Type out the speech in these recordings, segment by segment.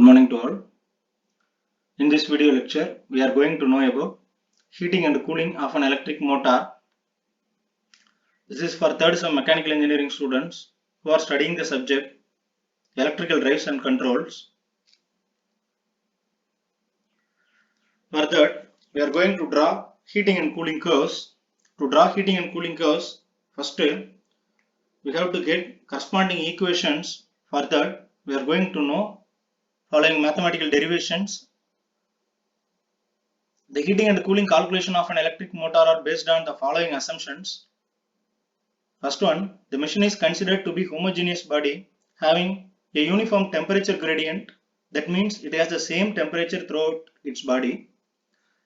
Good morning to all. In this video lecture, we are going to know about heating and cooling of an electric motor. This is for third sem mechanical engineering students who are studying the subject electrical drives and controls. For that, we are going to draw heating and cooling curves. To draw heating and cooling curves, first we have to get corresponding equations. For that, we are going to know following mathematical derivations. The heating and cooling calculation of an electric motor are based on the following assumptions. First one, the machine is considered to be homogeneous body having a uniform temperature gradient. That means it has the same temperature throughout its body.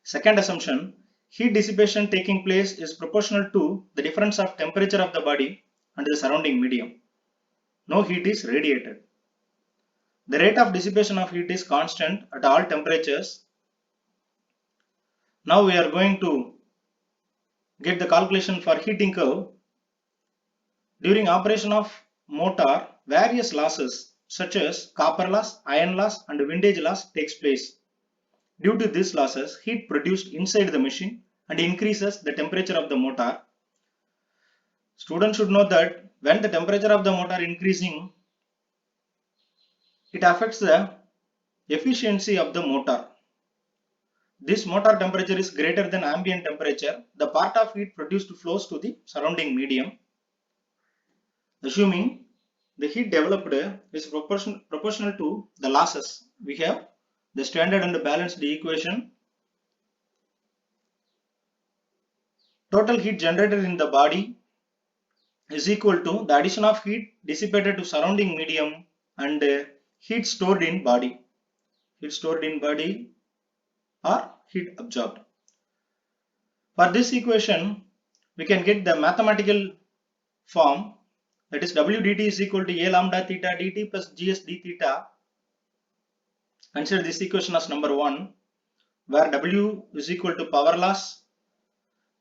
Second assumption, heat dissipation taking place is proportional to the difference of temperature of the body and the surrounding medium. No heat is radiated. The rate of dissipation of heat is constant at all temperatures. Now we are going to get the calculation for heating curve. During operation of motor, various losses such as copper loss, iron loss and windage loss takes place. Due to these losses, heat produced inside the machine and increases the temperature of the motor. Students should know that when the temperature of the motor increasing, it affects the efficiency of the motor. This motor temperature is greater than ambient temperature. The part of heat produced flows to the surrounding medium. Assuming the heat developed is proportional to the losses, we have the standard and balanced equation. Total heat generated in the body is equal to the addition of heat dissipated to surrounding medium and heat stored in body. Heat stored in body or heat absorbed. For this equation, we can get the mathematical form, that is W dt is equal to A lambda theta dt plus GS d theta. Consider this equation as number 1, where W is equal to power loss,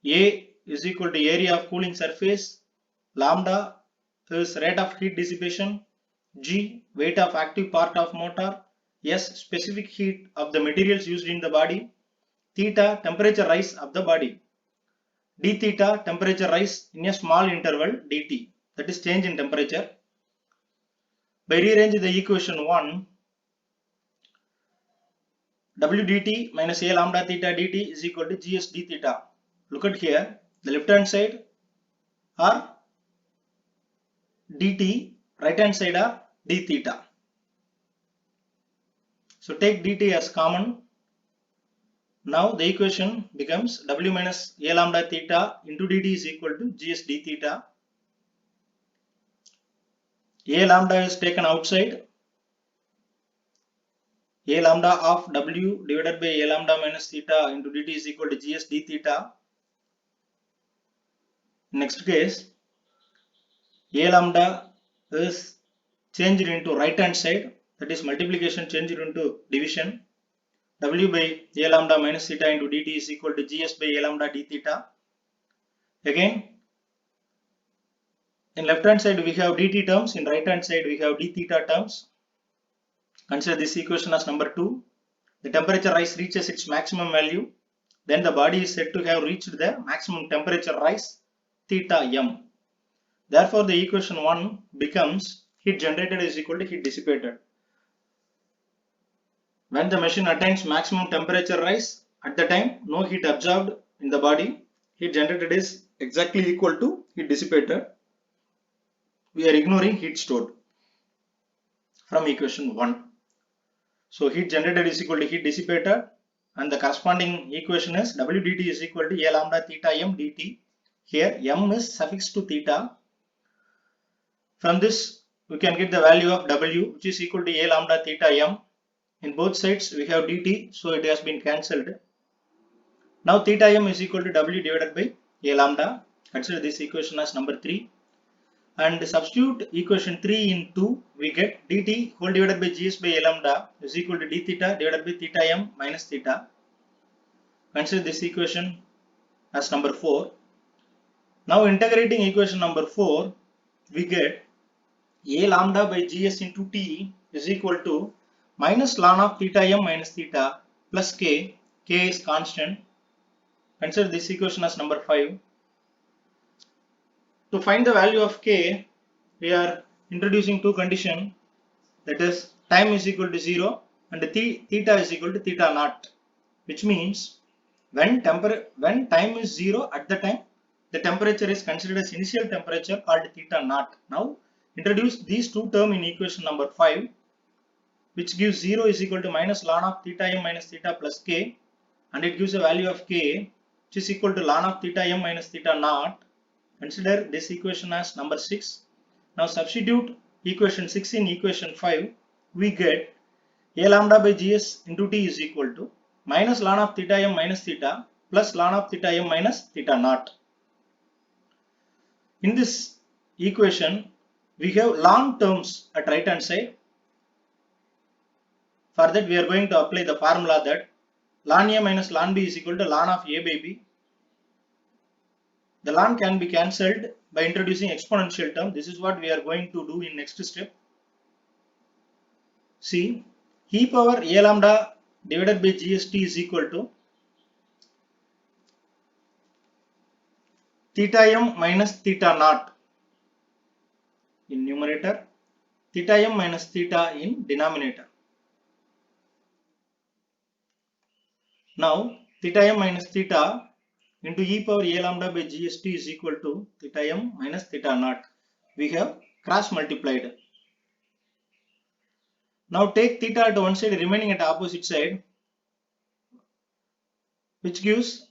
A is equal to area of cooling surface, lambda is rate of heat dissipation, G weight of active part of motor, S specific heat of the materials used in the body, theta temperature rise of the body, d theta temperature rise in a small interval dt, that is change in temperature. By rearranging the equation 1, W dt minus A lambda theta dt is equal to GS d theta. Look at here, the left hand side are dt, right hand side are d theta. So take dt as common. Now the equation becomes W minus A lambda theta into dt is equal to GS d theta. A lambda is taken outside. A lambda of W divided by A lambda minus theta into dt is equal to GS d theta. Next case, A lambda is changed into right hand side, that is multiplication changed into division. W by A lambda minus theta into dt is equal to GS by A lambda d theta. Again, in left hand side we have dt terms, in right hand side we have d theta terms. Consider this equation as number 2. The temperature rise reaches its maximum value. Then the body is said to have reached the maximum temperature rise, theta m. Therefore, the equation 1 becomes heat generated is equal to heat dissipated. When the machine attains maximum temperature rise, at the time no heat absorbed in the body, heat generated is exactly equal to heat dissipated. We are ignoring heat stored from equation 1. So heat generated is equal to heat dissipated, and the corresponding equation is W dt is equal to A lambda theta m dt. Here m is suffixed to theta. From this we can get the value of W, which is equal to A lambda theta m. In both sides we have dt, so it has been cancelled. Now theta m is equal to W divided by A lambda. Consider this equation as number 3. And substitute equation 3 in 2, we get dt whole divided by GS by A lambda is equal to d theta divided by theta m minus theta. Consider this equation as number 4. Now integrating equation number 4, we get A lambda by GS into T is equal to minus ln of theta m minus theta plus k. K is constant. Consider this equation as number 5. To find the value of k, we are introducing two conditions, that is time is equal to 0 and theta is equal to theta naught, which means when time is 0, at the time the temperature is considered as initial temperature called theta naught. Now introduce these two terms in equation number 5, which gives 0 is equal to minus ln of theta m minus theta plus k, and it gives a value of k which is equal to ln of theta m minus theta naught. Consider this equation as number 6. Now substitute equation 6 in equation 5. We get a lambda by gs into t is equal to minus ln of theta m minus theta plus ln of theta m minus theta naught. In this equation, we have ln terms at right hand side. For that, we are going to apply the formula that ln a minus ln b is equal to ln of a by b. The ln can be cancelled by introducing exponential term. This is what we are going to do in next step. See, e power a lambda divided by gst is equal to theta m minus theta naught in numerator, theta m minus theta in denominator. Now theta m minus theta into e power a lambda by gst is equal to theta m minus theta naught. We have cross multiplied. Now take theta at one side, remaining at opposite side, which gives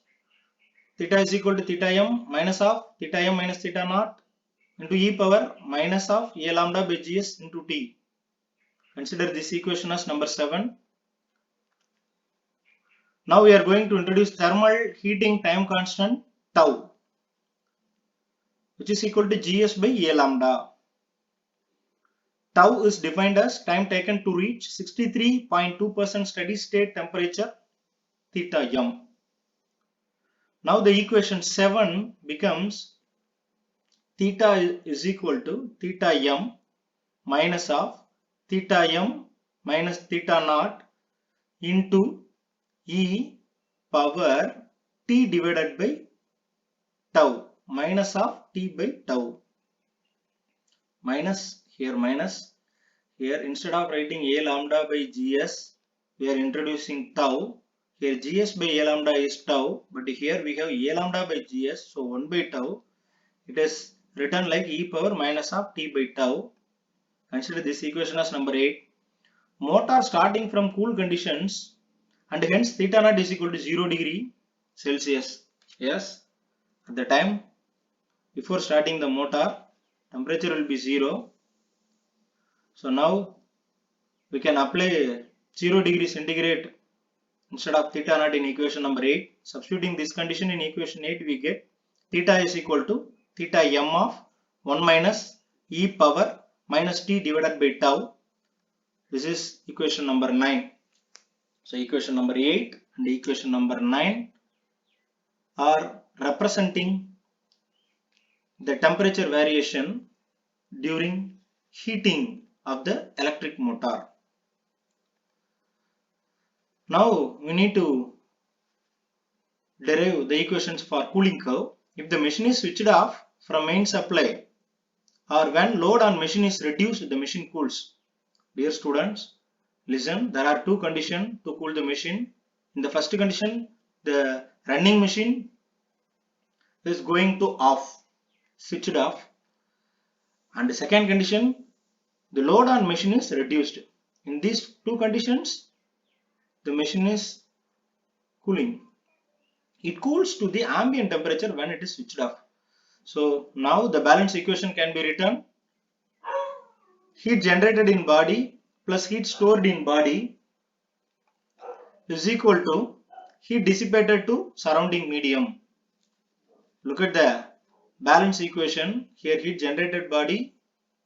theta is equal to theta m minus of theta m minus theta naught into e power minus of a lambda by gs into t. Consider this equation as number 7. Now we are going to introduce thermal heating time constant tau, which is equal to gs by a lambda. Tau is defined as time taken to reach 63.2% steady state temperature theta m. Now the equation 7 becomes theta is equal to theta m minus of theta m minus theta naught into e power t divided by tau, minus of t by tau. Minus here, instead of writing a lambda by gs, we are introducing tau. Here gs by a lambda is tau, but here we have a lambda by gs, so 1 by tau. It is written like e power minus of t by tau. Consider this equation as number 8. Motor starting from cool conditions, and hence theta naught is equal to 0 degree Celsius. Yes, at the time before starting the motor, temperature will be 0. So now we can apply 0 degree centigrade instead of theta naught in equation number 8. Substituting this condition in equation 8, we get theta is equal to theta m of 1 minus e power minus t divided by tau. This is equation number 9. So equation number 8 and equation number 9 are representing the temperature variation during heating of the electric motor. Now we need to derive the equations for cooling curve. If the machine is switched off from main supply, or when load on machine is reduced, the machine cools. Dear students, listen, there are two conditions to cool the machine. In the first condition, the running machine is going to off, switched off. And the second condition, the load on machine is reduced. In these two conditions, the machine is cooling. It cools to the ambient temperature when it is switched off. So now the balance equation can be written: heat generated in body plus heat stored in body is equal to heat dissipated to surrounding medium. Look at the balance equation. Here heat generated body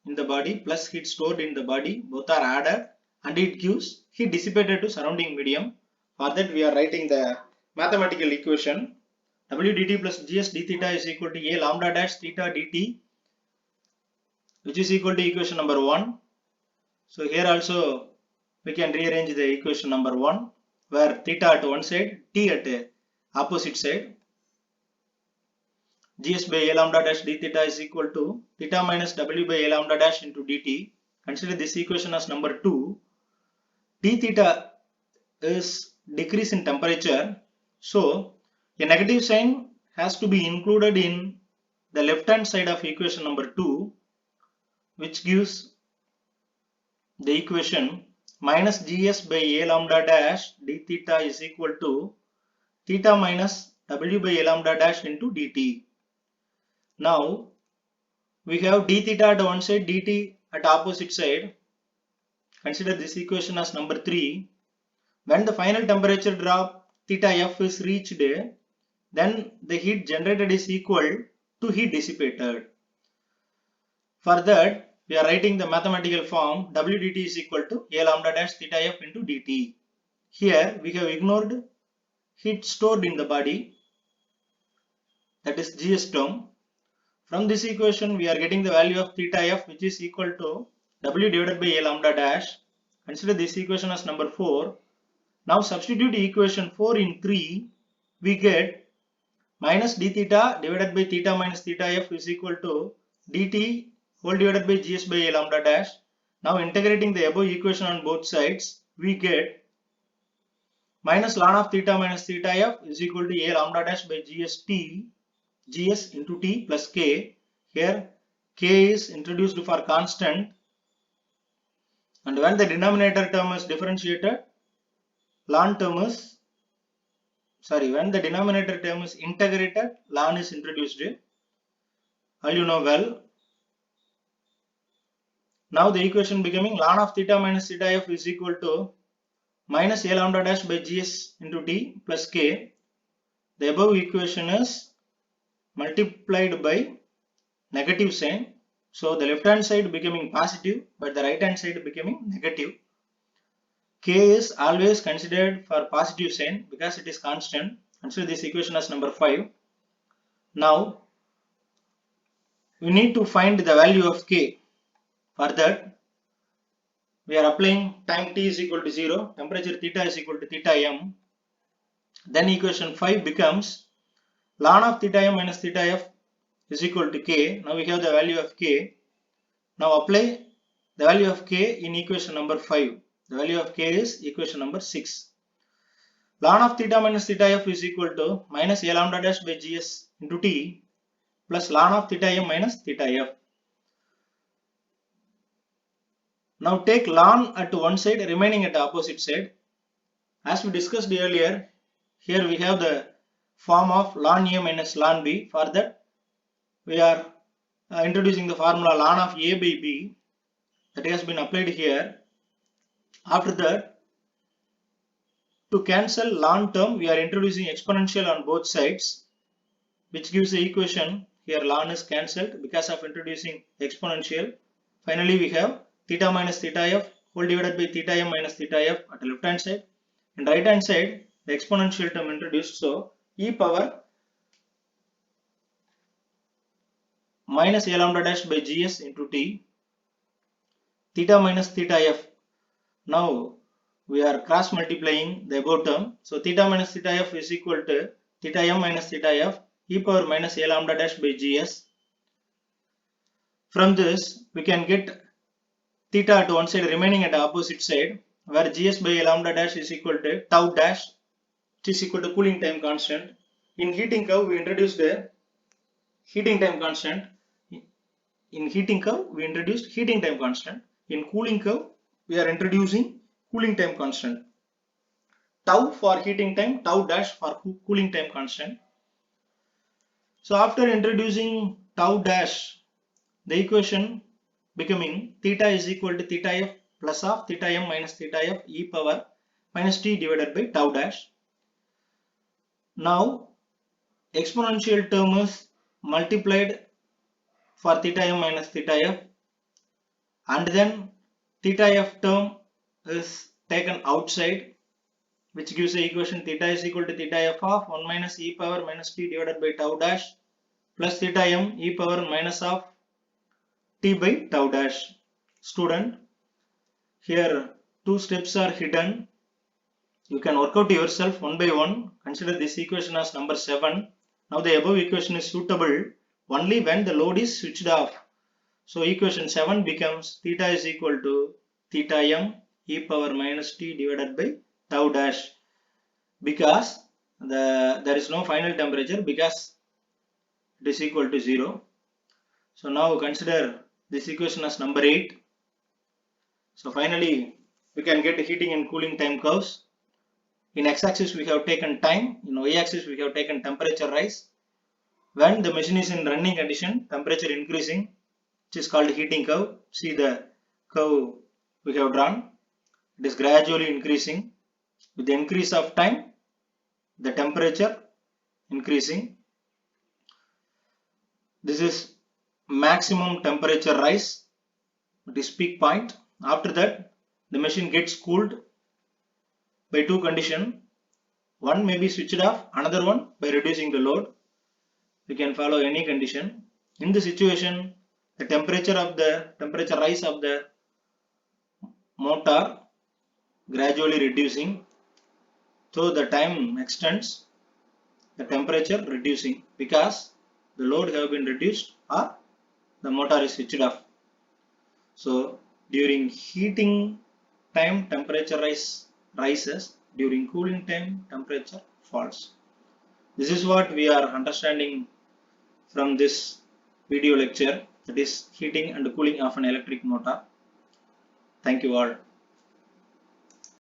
in the body plus heat stored in the body, both are added, and it gives heat dissipated to surrounding medium. For that we are writing the mathematical equation: w dt plus gs d theta is equal to a lambda dash theta dt, which is equal to equation number 1. So here also we can rearrange the equation number 1 where theta at one side, t at a opposite side. Gs by a lambda dash d theta is equal to theta minus w by a lambda dash into dt. Consider this equation as number 2. d theta is decrease in temperature. So a negative sign has to be included in the left hand side of equation number 2, which gives the equation minus gs by a lambda dash d theta is equal to theta minus w by a lambda dash into dt. Now we have d theta at one side, dt at opposite side. Consider this equation as number 3. When the final temperature drop theta f is reached, then the heat generated is equal to heat dissipated. For that, we are writing the mathematical form w dt is equal to a lambda dash theta f into dt. Here we have ignored heat stored in the body, that is Gs term. From this equation we are getting the value of theta f, which is equal to w divided by a lambda dash. Consider this equation as number 4. Now substitute equation 4 in 3, we get minus d theta divided by theta minus theta f is equal to dt whole divided by gs by a lambda dash. Now integrating the above equation on both sides, we get minus ln of theta minus theta f is equal to a lambda dash by gs into t plus k. Here k is introduced for constant, and when the denominator term is differentiated, when the denominator term is integrated, ln is introduced. All you know well. Now the equation becoming ln of theta minus theta f is equal to minus a lambda dash by gs into t plus k. The above equation is multiplied by negative sign. So the left hand side becoming positive, but the right hand side becoming negative. K is always considered for positive sign because it is constant. Consider this equation as number 5. Now we need to find the value of k. For that, we are applying time t is equal to 0, temperature theta is equal to theta m. Then equation 5 becomes ln of theta m minus theta f is equal to k. Now we have the value of k. Now apply the value of k in equation number 5. The value of k is equation number 6. Ln of theta minus theta f is equal to minus a lambda dash by gs into t plus ln of theta m minus theta f. Now take ln at one side, remaining at the opposite side. As we discussed earlier, here we have the form of ln a minus ln b. For that, we are introducing the formula ln of a by b that has been applied here. After that, to cancel ln term, we are introducing exponential on both sides, which gives the equation. Here ln is cancelled because of introducing exponential. Finally, we have theta minus theta f whole divided by theta m minus theta f at the left hand side, and right hand side the exponential term introduced. So e power minus a lambda dash by gs into t theta minus theta f. Now we are cross multiplying the above term. So theta minus theta f is equal to theta m minus theta f e power minus a lambda dash by gs. From this we can get theta at one side remaining at the opposite side, where gs by a lambda dash is equal to tau dash, which is equal to cooling time constant. In heating curve we introduced a heating time constant. In heating curve we introduced heating time constant. In cooling curve we are introducing cooling time constant. Tau for heating time, tau dash for cooling time constant. So after introducing tau dash, the equation becoming theta is equal to theta f plus of theta m minus theta f e power minus t divided by tau dash. Now exponential term is multiplied for theta m minus theta f, and then theta f term is taken outside, which gives the equation theta is equal to theta f of 1 minus e power minus t divided by tau dash plus theta m e power minus of t by tau dash. Student, here two steps are hidden. You can work out yourself one by one. Consider this equation as number 7. Now the above equation is suitable only when the load is switched off. So equation 7 becomes theta is equal to theta m e power minus t divided by tau dash, because there is no final temperature, because it is equal to 0. So now consider this equation as number 8. So finally we can get heating and cooling time curves. In x-axis we have taken time, in y-axis we have taken temperature rise. When the machine is in running condition, temperature increasing, which is called heating curve. See the curve we have drawn. It is gradually increasing. With the increase of time, the temperature increasing. This is maximum temperature rise. It is peak point. After that, the machine gets cooled by two conditions. One may be switched off, another one by reducing the load. We can follow any condition. In this situation, the temperature rise of the motor gradually reducing. So the time extends, the temperature reducing, because the load have been reduced or the motor is switched off. So during heating time, temperature rises. During cooling time, temperature falls. This is what we are understanding from this video lecture, that is heating and cooling of an electric motor. Thank you all.